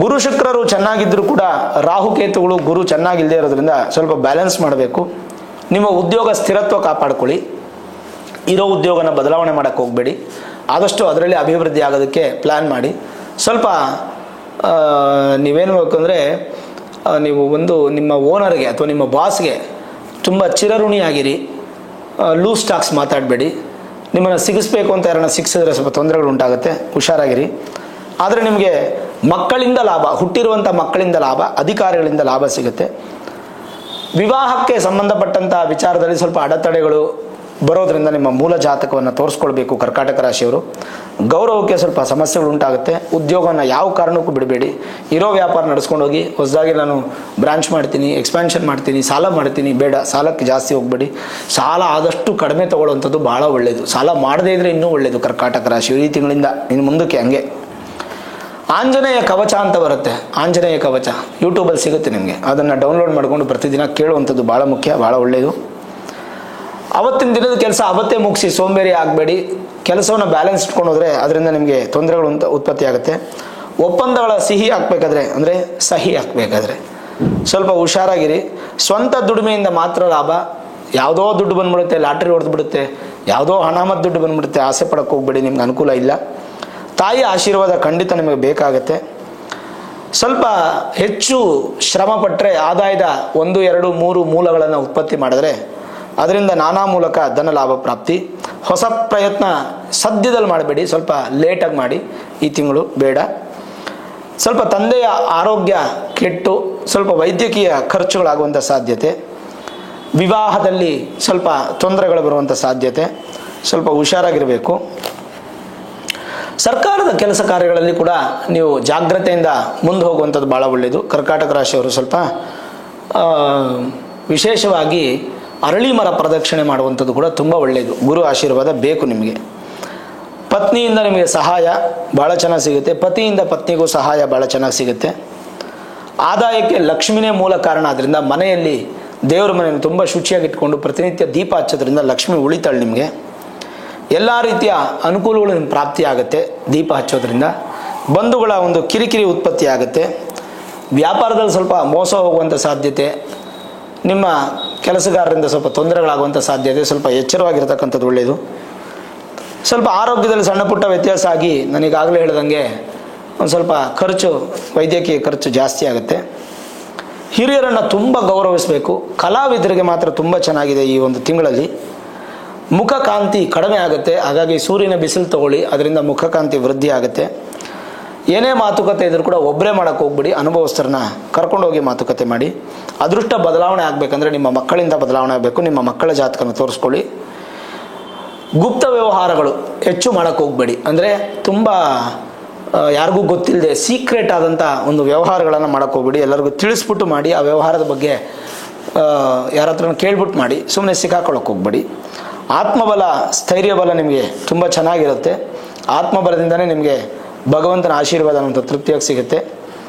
ಗುರು ಶುಕ್ರರು ಚೆನ್ನಾಗಿದ್ದರೂ ಕೂಡ ರಾಹುಕೇತುಗಳು ಗುರು ಚೆನ್ನಾಗಿಲ್ಲದೆ ಇರೋದ್ರಿಂದ ಸ್ವಲ್ಪ ಬ್ಯಾಲೆನ್ಸ್ ಮಾಡಬೇಕು. ನಿಮ್ಮ ಉದ್ಯೋಗ ಸ್ಥಿರತ್ವ ಕಾಪಾಡ್ಕೊಳ್ಳಿ. ಇರೋ ಉದ್ಯೋಗನ ಬದಲಾವಣೆ ಮಾಡೋಕ್ಕೆ ಹೋಗಬೇಡಿ. ಆದಷ್ಟು ಅದರಲ್ಲಿ ಅಭಿವೃದ್ಧಿ ಆಗೋದಕ್ಕೆ ಪ್ಲ್ಯಾನ್ ಮಾಡಿ. ಸ್ವಲ್ಪ ನೀವೇನು ಬೇಕು ಅಂದರೆ ನೀವು ಒಂದು ನಿಮ್ಮ ಓನರ್ಗೆ ಅಥವಾ ನಿಮ್ಮ ಬಾಸ್ಗೆ ತುಂಬ ಚಿರಋಣಿಯಾಗಿರಿ. ಲೂಸ್ ಟಾಕ್ಸ್ ಮಾತಾಡಬೇಡಿ. ನಿಮ್ಮನ್ನು ಸಿಗಿಸ್ಬೇಕು ಅಂತ ಯಾರನ್ನ ಸಿಕ್ಸಿದ್ರೆ ಸ್ವಲ್ಪ ತೊಂದರೆಗಳು ಉಂಟಾಗುತ್ತೆ, ಹುಷಾರಾಗಿರಿ. ಆದರೆ ನಿಮಗೆ ಮಕ್ಕಳಿಂದ ಲಾಭ, ಹುಟ್ಟಿರುವಂಥ ಮಕ್ಕಳಿಂದ ಲಾಭ, ಅಧಿಕಾರಿಗಳಿಂದ ಲಾಭ ಸಿಗುತ್ತೆ. ವಿವಾಹಕ್ಕೆ ಸಂಬಂಧಪಟ್ಟಂಥ ವಿಚಾರದಲ್ಲಿ ಸ್ವಲ್ಪ ಅಡೆತಡೆಗಳು ಬರೋದ್ರಿಂದ ನಿಮ್ಮ ಮೂಲ ಜಾತಕವನ್ನು ತೋರಿಸ್ಕೊಳ್ಬೇಕು ಕರ್ಕಾಟಕ ರಾಶಿಯವರು. ಗೌರವಕ್ಕೆ ಸ್ವಲ್ಪ ಸಮಸ್ಯೆಗಳು ಉಂಟಾಗುತ್ತೆ. ಉದ್ಯೋಗವನ್ನು ಯಾವ ಕಾರಣಕ್ಕೂ ಬಿಡಬೇಡಿ. ಇರೋ ವ್ಯಾಪಾರ ನಡೆಸ್ಕೊಂಡು ಹೋಗಿ. ಹೊಸದಾಗಿ ನಾನು ಬ್ರಾಂಚ್ ಮಾಡ್ತೀನಿ, ಎಕ್ಸ್ಪ್ಯಾನ್ಷನ್ ಮಾಡ್ತೀನಿ, ಸಾಲ ಮಾಡ್ತೀನಿ, ಬೇಡ, ಸಾಲಕ್ಕೆ ಜಾಸ್ತಿ ಹೋಗಬೇಡಿ. ಸಾಲ ಆದಷ್ಟು ಕಡಿಮೆ ತಗೊಳ್ಳುವಂಥದ್ದು ಭಾಳ ಒಳ್ಳೆಯದು. ಸಾಲ ಮಾಡದೇ ಇದ್ದರೆ ಇನ್ನೂ ಒಳ್ಳೆಯದು ಕರ್ಕಾಟಕ ರಾಶಿಯವರು. ಈ ತಿಂಗಳಿಂದ ಇನ್ನು ಮುಂದಕ್ಕೆ ಹಂಗೆ. ಆಂಜನೇಯ ಕವಚ ಅಂತ ಬರುತ್ತೆ. ಆಂಜನೇಯ ಕವಚ ಯೂಟ್ಯೂಬಲ್ಲಿ ಸಿಗುತ್ತೆ ನಿಮಗೆ. ಅದನ್ನು ಡೌನ್ಲೋಡ್ ಮಾಡಿಕೊಂಡು ಪ್ರತಿದಿನ ಕೇಳುವಂಥದ್ದು ಭಾಳ ಮುಖ್ಯ, ಭಾಳ ಒಳ್ಳೆಯದು. ಅವತ್ತಿನ ದಿನದ ಕೆಲಸ ಅವತ್ತೇ ಮುಗಿಸಿ ಸೋಂಬೇರಿ ಆಗಬೇಡಿ. ಕೆಲಸವನ್ನು ಬ್ಯಾಲೆನ್ಸ್ ಇಟ್ಕೊಂಡು ಹೋದರೆ ಅದರಿಂದ ನಿಮಗೆ ತೊಂದರೆಗಳು ಉತ್ಪತ್ತಿ ಆಗುತ್ತೆ. ಒಪ್ಪಂದಗಳ ಸಿಹಿ ಹಾಕಬೇಕಾದ್ರೆ ಅಂದರೆ ಸಹಿ ಹಾಕಬೇಕಾದ್ರೆ ಸ್ವಲ್ಪ ಹುಷಾರಾಗಿರಿ. ಸ್ವಂತ ದುಡಿಮೆಯಿಂದ ಮಾತ್ರ ಲಾಭ. ಯಾವುದೋ ದುಡ್ಡು ಬಂದ್ಬಿಡುತ್ತೆ, ಲಾಟ್ರಿ ಹೊಡೆದು ಬಿಡುತ್ತೆ, ಯಾವುದೋ ಹಣ ಮತ್ತು ದುಡ್ಡು ಬಂದ್ಬಿಡುತ್ತೆ, ಆಸೆ ಪಡೋಕ್ಕೆ ಹೋಗ್ಬೇಡಿ, ನಿಮ್ಗೆ ಅನುಕೂಲ ಇಲ್ಲ. ತಾಯಿಯ ಆಶೀರ್ವಾದ ಖಂಡಿತ ನಿಮಗೆ ಬೇಕಾಗತ್ತೆ. ಸ್ವಲ್ಪ ಹೆಚ್ಚು ಶ್ರಮ ಪಟ್ಟರೆ ಆದಾಯದ 1, 2, 3 ಮೂಲಗಳನ್ನು ಉತ್ಪತ್ತಿ ಮಾಡಿದ್ರೆ ಅದರಿಂದ ನಾನಾ ಮೂಲಕ ಧನ ಲಾಭ ಪ್ರಾಪ್ತಿ. ಹೊಸ ಪ್ರಯತ್ನ ಸದ್ಯದಲ್ಲಿ ಮಾಡಬೇಡಿ, ಸ್ವಲ್ಪ ಲೇಟಾಗಿ ಮಾಡಿ. ಈ ತಿಂಗಳು ಬೇಡ. ಸ್ವಲ್ಪ ತಂದೆಯ ಆರೋಗ್ಯ ಕೆಟ್ಟು ಸ್ವಲ್ಪ ವೈದ್ಯಕೀಯ ಖರ್ಚುಗಳಾಗುವಂಥ ಸಾಧ್ಯತೆ. ವಿವಾಹದಲ್ಲಿ ಸ್ವಲ್ಪ ತೊಂದರೆಗಳು ಬರುವಂಥ ಸಾಧ್ಯತೆ. ಸ್ವಲ್ಪ ಹುಷಾರಾಗಿರಬೇಕು. ಸರ್ಕಾರದ ಕೆಲಸ ಕಾರ್ಯಗಳಲ್ಲಿ ಕೂಡ ನೀವು ಜಾಗ್ರತೆಯಿಂದ ಮುಂದೆ ಹೋಗುವಂಥದ್ದು ಭಾಳ ಒಳ್ಳೆಯದು. ಕರ್ಕಾಟಕ ರಾಶಿಯವರು ಸ್ವಲ್ಪ ವಿಶೇಷವಾಗಿ ಅರಳಿ ಮರ ಪ್ರದಕ್ಷಿಣೆ ಮಾಡುವಂಥದ್ದು ಕೂಡ ತುಂಬ ಒಳ್ಳೆಯದು. ಗುರು ಆಶೀರ್ವಾದ ಬೇಕು ನಿಮಗೆ. ಪತ್ನಿಯಿಂದ ನಿಮಗೆ ಸಹಾಯ ಭಾಳ ಚೆನ್ನಾಗಿ ಸಿಗುತ್ತೆ. ಪತಿಯಿಂದ ಪತ್ನಿಗೂ ಸಹಾಯ ಭಾಳ ಚೆನ್ನಾಗಿ ಸಿಗುತ್ತೆ. ಆದಾಯಕ್ಕೆ ಲಕ್ಷ್ಮಿನೇ ಮೂಲ ಕಾರಣ. ಆದ್ದರಿಂದ ಮನೆಯಲ್ಲಿ ದೇವರ ಮನೆಯನ್ನು ತುಂಬ ಶುಚಿಯಾಗಿಟ್ಕೊಂಡು ಪ್ರತಿನಿತ್ಯ ದೀಪ ಹಚ್ಚೋದ್ರಿಂದ ಲಕ್ಷ್ಮಿ ಉಳಿತಾಳೆ ನಿಮಗೆ. ಎಲ್ಲ ರೀತಿಯ ಅನುಕೂಲಗಳು ನಿಮ್ಗೆ ಪ್ರಾಪ್ತಿ ಆಗುತ್ತೆ ದೀಪ ಹಚ್ಚೋದ್ರಿಂದ. ಬಂಧುಗಳ ಒಂದು ಕಿರಿಕಿರಿ ಉತ್ಪತ್ತಿ ಆಗುತ್ತೆ. ವ್ಯಾಪಾರದಲ್ಲಿ ಸ್ವಲ್ಪ ಮೋಸ ಹೋಗುವಂಥ ಸಾಧ್ಯತೆ, ನಿಮ್ಮ ಕೆಲಸಗಾರರಿಂದ ಸ್ವಲ್ಪ ತೊಂದರೆಗಳಾಗುವಂಥ ಸಾಧ್ಯತೆ. ಸ್ವಲ್ಪ ಎಚ್ಚರವಾಗಿರ್ತಕ್ಕಂಥದ್ದು ಒಳ್ಳೆಯದು. ಸ್ವಲ್ಪ ಆರೋಗ್ಯದಲ್ಲಿ ಸಣ್ಣ ಪುಟ್ಟ ವ್ಯತ್ಯಾಸ ಆಗಿ ನನಗಾಗಲೇ ಹೇಳ್ದಂಗೆ ಒಂದು ಸ್ವಲ್ಪ ಖರ್ಚು, ವೈದ್ಯಕೀಯ ಖರ್ಚು ಜಾಸ್ತಿ ಆಗುತ್ತೆ. ಹಿರಿಯರನ್ನು ತುಂಬ ಗೌರವಿಸಬೇಕು. ಕಲಾವಿದರಿಗೆ ಮಾತ್ರ ತುಂಬ ಚೆನ್ನಾಗಿದೆ ಈ ಒಂದು ತಿಂಗಳಲ್ಲಿ. ಮುಖಕಾಂತಿ ಕಡಿಮೆ ಆಗುತ್ತೆ. ಹಾಗಾಗಿ ಸೂರ್ಯನ ಬಿಸಿಲು ತಗೊಳ್ಳಿ, ಅದರಿಂದ ಮುಖಕಾಂತಿ ವೃದ್ಧಿ ಆಗುತ್ತೆ. ಏನೇ ಮಾತುಕತೆ ಇದ್ರೂ ಕೂಡ ಒಬ್ಬರೇ ಮಾಡೋಕ್ಕೆ ಹೋಗ್ಬಿಡಿ, ಅನುಭವಸ್ಥರನ್ನ ಕರ್ಕೊಂಡೋಗಿ ಮಾತುಕತೆ ಮಾಡಿ. ಅದೃಷ್ಟ ಬದಲಾವಣೆ ಆಗಬೇಕಂದ್ರೆ ನಿಮ್ಮ ಮಕ್ಕಳಿಂದ ಬದಲಾವಣೆ ಆಗಬೇಕು. ನಿಮ್ಮ ಮಕ್ಕಳ ಜಾತಕನ ತೋರಿಸ್ಕೊಳ್ಳಿ. ಗುಪ್ತ ವ್ಯವಹಾರಗಳು ಹೆಚ್ಚು ಮಾಡೋಕ್ಕೆ ಹೋಗ್ಬೇಡಿ. ಅಂದರೆ ತುಂಬ ಯಾರಿಗೂ ಗೊತ್ತಿಲ್ಲದೆ ಸೀಕ್ರೆಟ್ ಆದಂಥ ಒಂದು ವ್ಯವಹಾರಗಳನ್ನು ಮಾಡೋಕ್ಕೆ ಹೋಗ್ಬೇಡಿ. ಎಲ್ಲರಿಗೂ ತಿಳಿಸ್ಬಿಟ್ಟು ಮಾಡಿ. ಆ ವ್ಯವಹಾರದ ಬಗ್ಗೆ ಯಾರ ಹತ್ರನ ಕೇಳ್ಬಿಟ್ಟು ಮಾಡಿ. ಸುಮ್ಮನೆ ಸಿಕ್ಕಾಕೊಳ್ಳೋಕೆ ಹೋಗ್ಬೇಡಿ. ಆತ್ಮಬಲ, ಸ್ಥೈರ್ಯಬಲ ನಿಮಗೆ ತುಂಬ ಚೆನ್ನಾಗಿರುತ್ತೆ. ಆತ್ಮಬಲದಿಂದನೇ ನಿಮಗೆ ಭಗವಂತನ ಆಶೀರ್ವಾದ ಅನ್ನೋಂಥ ತೃಪ್ತಿಯಾಗಿ ಸಿಗುತ್ತೆ.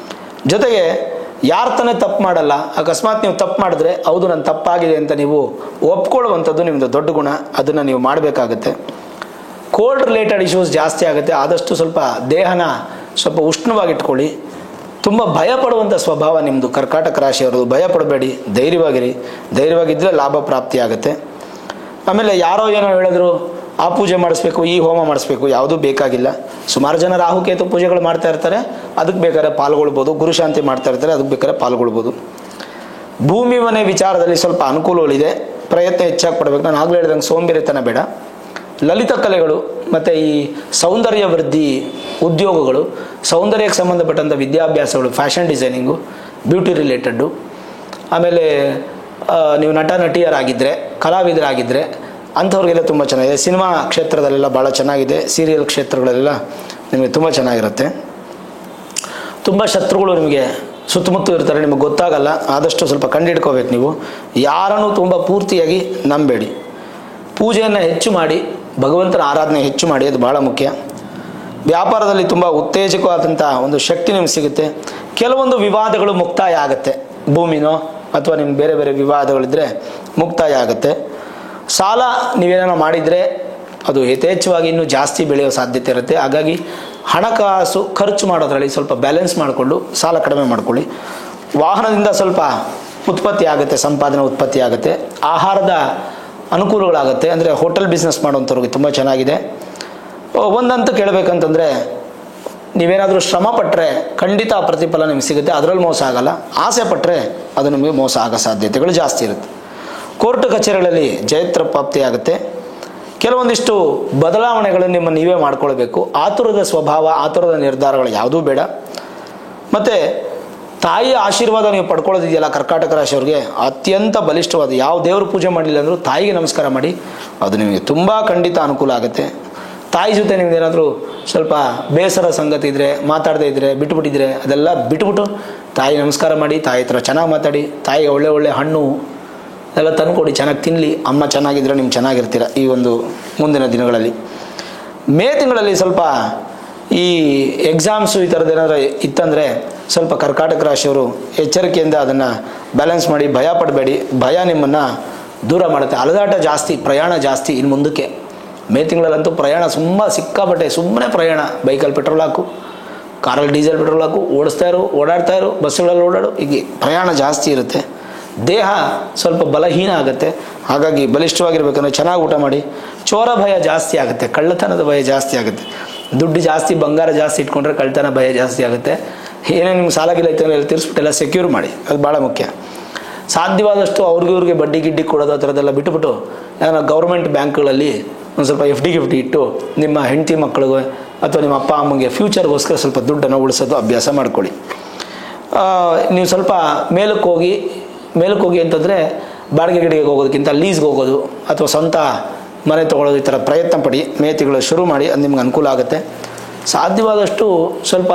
ಜೊತೆಗೆ ಯಾರು ತಾನೇ ತಪ್ಪು ಮಾಡಲ್ಲ. ಅಕಸ್ಮಾತ್ ನೀವು ತಪ್ಪು ಮಾಡಿದ್ರೆ ಹೌದು ನನ್ನ ತಪ್ಪಾಗಿದೆ ಅಂತ ನೀವು ಒಪ್ಕೊಳ್ಳುವಂಥದ್ದು ನಿಮ್ಮದು ದೊಡ್ಡ ಗುಣ. ಅದನ್ನು ನೀವು ಮಾಡಬೇಕಾಗತ್ತೆ. ಕೋಲ್ಡ್ ರಿಲೇಟೆಡ್ ಇಶ್ಯೂಸ್ ಜಾಸ್ತಿ ಆಗುತ್ತೆ. ಆದಷ್ಟು ಸ್ವಲ್ಪ ದೇಹನ ಸ್ವಲ್ಪ ಉಷ್ಣವಾಗಿಟ್ಕೊಳ್ಳಿ. ತುಂಬ ಭಯಪಡುವಂಥ ಸ್ವಭಾವ ನಿಮ್ಮದು ಕರ್ಕಾಟಕ ರಾಶಿಯವ್ರದ್ದು. ಭಯಪಡಬೇಡಿ, ಧೈರ್ಯವಾಗಿರಿ. ಧೈರ್ಯವಾಗಿದ್ದರೆ ಲಾಭ ಪ್ರಾಪ್ತಿ ಆಗುತ್ತೆ. ಆಮೇಲೆ ಯಾರೋ ಏನೋ ಹೇಳಿದ್ರು ಆ ಪೂಜೆ ಮಾಡಿಸ್ಬೇಕು, ಈ ಹೋಮ ಮಾಡಿಸ್ಬೇಕು, ಯಾವುದೂ ಬೇಕಾಗಿಲ್ಲ. ಸುಮಾರು ಜನ ರಾಹುಕೇತು ಪೂಜೆಗಳು ಮಾಡ್ತಾ ಇರ್ತಾರೆ, ಅದಕ್ಕೆ ಬೇಕಾದ್ರೆ ಪಾಲ್ಗೊಳ್ಬೋದು. ಗುರುಶಾಂತಿ ಮಾಡ್ತಾ ಇರ್ತಾರೆ, ಅದಕ್ಕೆ ಬೇಕಾದ್ರೆ ಪಾಲ್ಗೊಳ್ಬೋದು. ಭೂಮಿ ಮನೆ ವಿಚಾರದಲ್ಲಿ ಸ್ವಲ್ಪ ಅನುಕೂಲಗಳಿದೆ. ಪ್ರಯತ್ನ ಹೆಚ್ಚಾಗಿ ಪಡಬೇಕು. ನಾನು ಆಗಲೇ ಹೇಳ್ದಂಗೆ ಸೋಂಬೇರಿತನ ಬೇಡ. ಲಲಿತ ಕಲೆಗಳು ಮತ್ತು ಈ ಸೌಂದರ್ಯ ವೃದ್ಧಿ ಉದ್ಯೋಗಗಳು, ಸೌಂದರ್ಯಕ್ಕೆ ಸಂಬಂಧಪಟ್ಟಂಥ ವಿದ್ಯಾಭ್ಯಾಸಗಳು, ಫ್ಯಾಷನ್ ಡಿಸೈನಿಂಗು, ಬ್ಯೂಟಿ ರಿಲೇಟೆಡ್ಡು, ಆಮೇಲೆ ನೀವು ನಟ ನಟಿಯರಾಗಿದ್ದರೆ, ಕಲಾವಿದರಾಗಿದ್ದರೆ ಅಂಥವ್ರಿಗೆಲ್ಲ ತುಂಬ ಚೆನ್ನಾಗಿದೆ. ಸಿನಿಮಾ ಕ್ಷೇತ್ರದಲ್ಲೆಲ್ಲ ಭಾಳ ಚೆನ್ನಾಗಿದೆ. ಸೀರಿಯಲ್ ಕ್ಷೇತ್ರಗಳೆಲ್ಲ ನಿಮಗೆ ತುಂಬ ಚೆನ್ನಾಗಿರುತ್ತೆ. ತುಂಬ ಶತ್ರುಗಳು ನಿಮಗೆ ಸುತ್ತಮುತ್ತ ಇರ್ತಾರೆ, ನಿಮಗೆ ಗೊತ್ತಾಗಲ್ಲ. ಆದಷ್ಟು ಸ್ವಲ್ಪ ಕಂಡಿಡ್ಕೋಬೇಕು ನೀವು. ಯಾರನ್ನೂ ತುಂಬ ಪೂರ್ತಿಯಾಗಿ ನಂಬೇಡಿ. ಪೂಜೆಯನ್ನು ಹೆಚ್ಚು ಮಾಡಿ, ಭಗವಂತನ ಆರಾಧನೆ ಹೆಚ್ಚು ಮಾಡಿ, ಅದು ಭಾಳ ಮುಖ್ಯ. ವ್ಯಾಪಾರದಲ್ಲಿ ತುಂಬ ಉತ್ತೇಜಕವಾದಂಥ ಒಂದು ಶಕ್ತಿ ನಿಮ್ಗೆ ಸಿಗುತ್ತೆ. ಕೆಲವೊಂದು ವಿವಾದಗಳು ಮುಕ್ತಾಯ ಆಗುತ್ತೆ. ಭೂಮಿನೋ ಅಥವಾ ನಿಮ್ಮ ಬೇರೆ ಬೇರೆ ವಿವಾದಗಳಿದ್ದರೆ ಮುಕ್ತಾಯ ಆಗುತ್ತೆ. ಸಾಲ ನೀವೇನೋ ಮಾಡಿದರೆ ಅದು ಯಥೇಚ್ಛವಾಗಿ ಇನ್ನೂ ಜಾಸ್ತಿ ಬೆಳೆಯೋ ಸಾಧ್ಯತೆ ಇರುತ್ತೆ. ಹಾಗಾಗಿ ಹಣಕಾಸು ಖರ್ಚು ಮಾಡೋದ್ರಲ್ಲಿ ಸ್ವಲ್ಪ ಬ್ಯಾಲೆನ್ಸ್ ಮಾಡಿಕೊಂಡು ಸಾಲ ಕಡಿಮೆ ಮಾಡ್ಕೊಳ್ಳಿ. ವಾಹನದಿಂದ ಸ್ವಲ್ಪ ಉತ್ಪತ್ತಿ ಆಗುತ್ತೆ, ಸಂಪಾದನೆ ಉತ್ಪತ್ತಿ ಆಗುತ್ತೆ. ಆಹಾರದ ಅನುಕೂಲಗಳಾಗುತ್ತೆ. ಅಂದರೆ ಹೋಟೆಲ್ ಬಿಸ್ನೆಸ್ ಮಾಡುವಂಥವ್ರಿಗೆ ತುಂಬ ಚೆನ್ನಾಗಿದೆ. ಒಂದಂತೂ ಕೇಳಬೇಕಂತಂದರೆ, ನೀವೇನಾದರೂ ಶ್ರಮ ಪಟ್ಟರೆ ಖಂಡಿತ ಪ್ರತಿಫಲ ನಿಮ್ಗೆ ಸಿಗುತ್ತೆ, ಅದರಲ್ಲಿ ಮೋಸ ಆಗಲ್ಲ. ಆಸೆ ಪಟ್ಟರೆ ಅದು ನಿಮಗೆ ಮೋಸ ಆಗೋ ಸಾಧ್ಯತೆಗಳು ಜಾಸ್ತಿ ಇರುತ್ತೆ. ಕೋರ್ಟ್ ಕಚೇರಿಗಳಲ್ಲಿ ಜಯತ್ರ ಪ್ರಾಪ್ತಿ ಆಗುತ್ತೆ. ಕೆಲವೊಂದಿಷ್ಟು ಬದಲಾವಣೆಗಳನ್ನು ನಿಮ್ಮ ನೀವೇ ಮಾಡ್ಕೊಳ್ಬೇಕು. ಆತುರದ ಸ್ವಭಾವ, ಆತುರದ ನಿರ್ಧಾರಗಳು ಯಾವುದೂ ಬೇಡ. ಮತ್ತು ತಾಯಿಯ ಆಶೀರ್ವಾದ ನೀವು ಪಡ್ಕೊಳ್ಳೋದಿದೆಯಲ್ಲ ಕರ್ಕಾಟಕ ರಾಶಿಯವ್ರಿಗೆ, ಅತ್ಯಂತ ಬಲಿಷ್ಠವಾದ. ಯಾವ ದೇವ್ರ ಪೂಜೆ ಮಾಡಲಿಲ್ಲ ಅಂದರೂ ತಾಯಿಗೆ ನಮಸ್ಕಾರ ಮಾಡಿ, ಅದು ನಿಮಗೆ ತುಂಬ ಖಂಡಿತ ಅನುಕೂಲ ಆಗುತ್ತೆ. ತಾಯಿ ಜೊತೆ ನಿಮ್ದೇನಾದರೂ ಸ್ವಲ್ಪ ಬೇಸರ ಸಂಗತಿ ಇದ್ದರೆ, ಮಾತಾಡದೇ ಇದ್ದರೆ, ಬಿಟ್ಟುಬಿಟ್ಟಿದ್ರೆ ಅದೆಲ್ಲ ಬಿಟ್ಬಿಟ್ಟು ತಾಯಿ ನಮಸ್ಕಾರ ಮಾಡಿ, ತಾಯಿ ಹತ್ರ ಚೆನ್ನಾಗಿ ಮಾತಾಡಿ, ತಾಯಿಗೆ ಒಳ್ಳೆ ಒಳ್ಳೆ ಹಣ್ಣು ಎಲ್ಲ ತಂದುಕೊಡಿ, ಚೆನ್ನಾಗಿ ತಿನ್ನಲಿ. ಅಮ್ಮ ಚೆನ್ನಾಗಿದ್ರೆ ನೀವು ಚೆನ್ನಾಗಿರ್ತೀರ ಈ ಒಂದು ಮುಂದಿನ ದಿನಗಳಲ್ಲಿ. ಮೇ ತಿಂಗಳಲ್ಲಿ ಸ್ವಲ್ಪ ಈ ಎಕ್ಸಾಮ್ಸು ಈ ಥರದ್ದು ಏನಾದರೂ ಇತ್ತಂದರೆ ಸ್ವಲ್ಪ ಕರ್ಕಾಟಕ ರಾಶಿಯವರು ಎಚ್ಚರಿಕೆಯಿಂದ ಅದನ್ನು ಬ್ಯಾಲೆನ್ಸ್ ಮಾಡಿ. ಭಯ ಪಡಬೇಡಿ, ಭಯ ನಿಮ್ಮನ್ನು ದೂರ ಮಾಡುತ್ತೆ. ಅಲದಾಟ ಜಾಸ್ತಿ, ಪ್ರಯಾಣ ಜಾಸ್ತಿ ಇನ್ನು ಮುಂದಕ್ಕೆ. ಮೇ ತಿಂಗಳಲ್ಲಂತೂ ಪ್ರಯಾಣ ಸಿಕ್ಕಾಪಟ್ಟೆ. ಸುಮ್ಮನೆ ಪ್ರಯಾಣ, ಬೈಕಲ್ಲಿ ಪೆಟ್ರೋಲ್ ಹಾಕು, ಕಾರಲ್ಲಿ ಡೀಸೆಲ್ ಪೆಟ್ರೋಲ್ ಹಾಕು, ಓಡಾಡ್ತಾ ಇರು, ಬಸ್ಸುಗಳಲ್ಲಿ ಓಡಾಡು, ಹೀಗೆ ಪ್ರಯಾಣ ಜಾಸ್ತಿ ಇರುತ್ತೆ. ದೇಹ ಸ್ವಲ್ಪ ಬಲಹೀನ ಆಗುತ್ತೆ. ಹಾಗಾಗಿ ಬಲಿಷ್ಠವಾಗಿರ್ಬೇಕಂದ್ರೆ ಚೆನ್ನಾಗಿ ಊಟ ಮಾಡಿ. ಚೋರ ಭಯ ಜಾಸ್ತಿ ಆಗುತ್ತೆ, ಕಳ್ಳತನದ ಭಯ ಜಾಸ್ತಿ ಆಗುತ್ತೆ. ದುಡ್ಡು ಜಾಸ್ತಿ, ಬಂಗಾರ ಜಾಸ್ತಿ ಇಟ್ಕೊಂಡ್ರೆ ಕಳ್ಳತನ ಭಯ ಜಾಸ್ತಿ ಆಗುತ್ತೆ. ಏನೇ ನಿಮ್ಗೆ ಸಾಲ ಗಿಲ್ಲ ಐತೆ ಅಂದರೆ ತೀರಿಸ್ಬಿಟ್ಟೆಲ್ಲ ಸೆಕ್ಯೂರ್ ಮಾಡಿ, ಅದು ಭಾಳ ಮುಖ್ಯ. ಸಾಧ್ಯವಾದಷ್ಟು ಅವ್ರಿಗೆ ಬಡ್ಡಿ ಗಿಡ್ಡಿ ಕೊಡೋದು ಆ ಥರದ್ದೆಲ್ಲ ಬಿಟ್ಟುಬಿಟ್ಟು ಗೌರ್ಮೆಂಟ್ ಬ್ಯಾಂಕ್ಗಳಲ್ಲಿ ಒಂದು ಸ್ವಲ್ಪ ಎಫ್ ಡಿ ಇಟ್ಟು ನಿಮ್ಮ ಹೆಂಡತಿ ಮಕ್ಕಳಿಗೆ ಅಥವಾ ನಿಮ್ಮ ಅಪ್ಪ ಅಮ್ಮಗೆ ಫ್ಯೂಚರ್ಗೋಸ್ಕರ ಸ್ವಲ್ಪ ದುಡ್ಡನ್ನು ಉಳಿಸೋದು ಅಭ್ಯಾಸ ಮಾಡ್ಕೊಳ್ಳಿ. ನೀವು ಸ್ವಲ್ಪ ಮೇಲಕ್ಕೆ ಹೋಗಿ ಅಂತಂದರೆ ಬಾಡಿಗೆ ಗಿಡಿಗೆ ಹೋಗೋದಕ್ಕಿಂತ ಲೀಸ್ಗೆ ಹೋಗೋದು ಅಥವಾ ಸ್ವಂತ ಮನೆ ತೊಗೊಳ್ಳೋದು, ಈ ಥರ ಪ್ರಯತ್ನ ಪಡಿ. ಮೇ ತಿಂಗಳು ಶುರು ಮಾಡಿ, ಅದು ನಿಮ್ಗೆ ಅನುಕೂಲ ಆಗುತ್ತೆ. ಸಾಧ್ಯವಾದಷ್ಟು ಸ್ವಲ್ಪ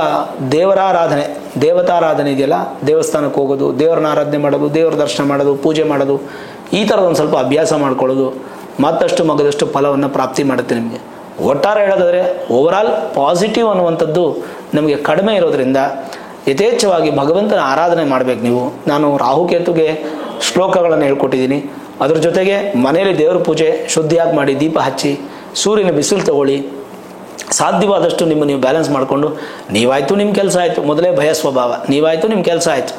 ದೇವತಾರಾಧನೆ ಇದೆಯಲ್ಲ, ದೇವಸ್ಥಾನಕ್ಕೆ ಹೋಗೋದು, ದೇವರನ್ನ ಆರಾಧನೆ ಮಾಡೋದು, ದೇವರ ದರ್ಶನ ಮಾಡೋದು, ಪೂಜೆ ಮಾಡೋದು, ಈ ಥರದೊಂದು ಸ್ವಲ್ಪ ಅಭ್ಯಾಸ ಮಾಡ್ಕೊಳ್ಳೋದು ಮತ್ತಷ್ಟು ಮಗದಷ್ಟು ಫಲವನ್ನು ಪ್ರಾಪ್ತಿ ಮಾಡುತ್ತೆ ನಿಮಗೆ. ಒಟ್ಟಾರೆ ಹೇಳೋದಾದರೆ ಓವರಾಲ್ ಪಾಸಿಟಿವ್ ಅನ್ನುವಂಥದ್ದು ನಮಗೆ ಕಡಿಮೆ ಇರೋದ್ರಿಂದ ಯಥೇಚ್ಛವಾಗಿ ಭಗವಂತನ ಆರಾಧನೆ ಮಾಡಬೇಕು ನೀವು. ನಾನು ರಾಹುಕೇತುಗೆ ಶ್ಲೋಕಗಳನ್ನು ಹೇಳ್ಕೊಟ್ಟಿದ್ದೀನಿ. ಅದ್ರ ಜೊತೆಗೆ ಮನೆಯಲ್ಲಿ ದೇವ್ರ ಪೂಜೆ ಶುದ್ಧಿಯಾಗಿ ಮಾಡಿ, ದೀಪ ಹಚ್ಚಿ, ಸೂರ್ಯನ ಬಿಸಿಲು ತಗೊಳ್ಳಿ. ಸಾಧ್ಯವಾದಷ್ಟು ನೀವು ಬ್ಯಾಲೆನ್ಸ್ ಮಾಡಿಕೊಂಡು, ನೀವಾಯಿತು ನಿಮ್ಮ ಕೆಲಸ ಆಯಿತು, ಮೊದಲೇ ಭಯ ಸ್ವಭಾವ, ನೀವಾಯಿತು ನಿಮ್ಮ ಕೆಲಸ ಆಯಿತು,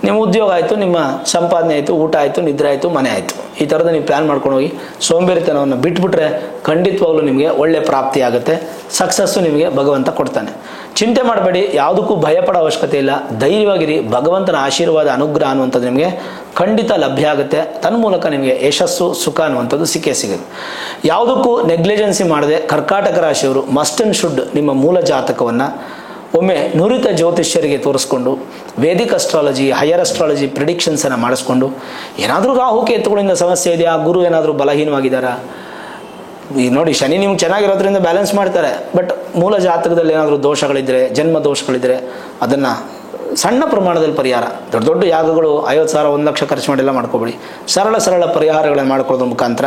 ನಿಮ್ಮ ಉದ್ಯೋಗ ಆಯಿತು, ನಿಮ್ಮ ಸಂಪಾದನೆ ಆಯಿತು, ಊಟ ಆಯಿತು, ನಿದ್ರೆ ಆಯಿತು, ಮನೆ ಆಯಿತು, ಈ ಥರದ ನೀವು ಪ್ಲ್ಯಾನ್ ಮಾಡ್ಕೊಂಡು ಹೋಗಿ ಸೋಂಬೇರಿತನವನ್ನು ಬಿಟ್ಬಿಟ್ರೆ ಖಂಡಿತವಾಗ್ಲೂ ನಿಮಗೆ ಒಳ್ಳೆ ಪ್ರಾಪ್ತಿ ಆಗುತ್ತೆ. ಸಕ್ಸಸ್ಸು ನಿಮಗೆ ಭಗವಂತ ಕೊಡ್ತಾನೆ. ಚಿಂತೆ ಮಾಡಬೇಡಿ, ಯಾವುದಕ್ಕೂ ಭಯಪಡೋ ಅವಶ್ಯಕತೆ ಇಲ್ಲ. ಧೈರ್ಯವಾಗಿರಿ. ಭಗವಂತನ ಆಶೀರ್ವಾದ, ಅನುಗ್ರಹ ಅನ್ನುವಂಥದ್ದು ನಿಮಗೆ ಖಂಡಿತ ಲಭ್ಯ ಆಗುತ್ತೆ. ತನ್ಮೂಲಕ ನಿಮಗೆ ಯಶಸ್ಸು, ಸುಖ ಅನ್ನುವಂಥದ್ದು ಸಿಕ್ಕೇ ಸಿಗುತ್ತೆ. ಯಾವುದಕ್ಕೂ ನೆಗ್ಲಿಜೆನ್ಸಿ ಮಾಡದೆ ಕರ್ಕಾಟಕ ರಾಶಿಯವರು ಮಸ್ಟ್ ಅಂಡ್ ಶುಡ್ ನಿಮ್ಮ ಮೂಲ ಜಾತಕವನ್ನು ಒಮ್ಮೆ ನುರಿತ ಜ್ಯೋತಿಷ್ಯರಿಗೆ ತೋರಿಸ್ಕೊಂಡು, ವೇದಿಕ್ ಅಸ್ಟ್ರಾಲಜಿ, ಹೈಯರ್ ಅಸ್ಟ್ರಾಲಜಿ ಪ್ರಿಡಿಕ್ಷನ್ಸನ್ನು ಮಾಡಿಸ್ಕೊಂಡು, ಏನಾದರೂ ರಾಹುಕೇತುಗಳಿಂದ ಸಮಸ್ಯೆ ಇದೆಯಾ, ಗುರು ಏನಾದರೂ ಬಲಹೀನವಾಗಿದ್ದಾರಾ, ಈಗ ನೋಡಿ ಶನಿ ನಿಮ್ಗೆ ಚೆನ್ನಾಗಿರೋದ್ರಿಂದ ಬ್ಯಾಲೆನ್ಸ್ ಮಾಡ್ತಾರೆ. ಬಟ್ ಮೂಲ ಜಾತಕದಲ್ಲಿ ಏನಾದರೂ ದೋಷಗಳಿದ್ದರೆ, ಜನ್ಮ ದೋಷಗಳಿದ್ದರೆ ಅದನ್ನು ಸಣ್ಣ ಪ್ರಮಾಣದಲ್ಲಿ ಪರಿಹಾರ, ದೊಡ್ಡ ದೊಡ್ಡ ಯಾಗಗಳು 50,000 1 ಲಕ್ಷ ಖರ್ಚು ಮಾಡಿಲ್ಲ ಮಾಡ್ಕೋಬೇಡಿ. ಸರಳ ಪರಿಹಾರಗಳನ್ನು ಮಾಡ್ಕೊಳ್ಳೋದ್ರ ಮುಖಾಂತರ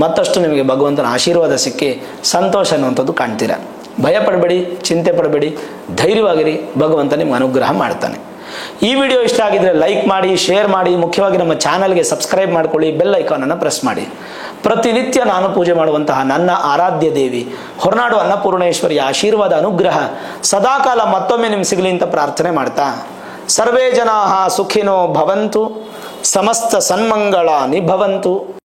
ಮತ್ತಷ್ಟು ನಿಮಗೆ ಭಗವಂತನ ಆಶೀರ್ವಾದ ಸಿಕ್ಕಿ ಸಂತೋಷ ಅನ್ನುವಂಥದ್ದು ಕಾಣ್ತೀರ. ಭಯ ಪಡಬೇಡಿ, ಚಿಂತೆ ಪಡಬೇಡಿ, ಧೈರ್ಯವಾಗಿರಿ. ಭಗವಂತ ನಿಮ್ಗೆ ಅನುಗ್ರಹ ಮಾಡ್ತಾನೆ. ಈ ವಿಡಿಯೋ ಇಷ್ಟ ಆಗಿದ್ರೆ ಲೈಕ್ ಮಾಡಿ, ಶೇರ್ ಮಾಡಿ. ಮುಖ್ಯವಾಗಿ ನಮ್ಮ ಚಾನಲ್ಗೆ ಸಬ್ಸ್ಕ್ರೈಬ್ ಮಾಡ್ಕೊಳ್ಳಿ, ಬೆಲ್ ಐಕಾನನ್ನು ಪ್ರೆಸ್ ಮಾಡಿ. ಪ್ರತಿನಿತ್ಯ ನಾನು ಪೂಜೆ ಮಾಡುವಂತಹ ನನ್ನ ಆರಾಧ್ಯ ದೇವಿ ಹೊರನಾಡು ಅನ್ನಪೂರ್ಣೇಶ್ವರಿಯ ಆಶೀರ್ವಾದ, ಅನುಗ್ರಹ ಸದಾಕಾಲ ಮತ್ತೊಮ್ಮೆ ನಿಮ್ಗೆ ಸಿಗಲಿ ಅಂತ ಪ್ರಾರ್ಥನೆ ಮಾಡ್ತಾ, ಸರ್ವೇ ಜನಾಃ ಸುಖಿನೋ ಭವಂತು, ಸಮಸ್ತ ಸನ್ಮಂಗಳಾನಿ ಭವಂತು.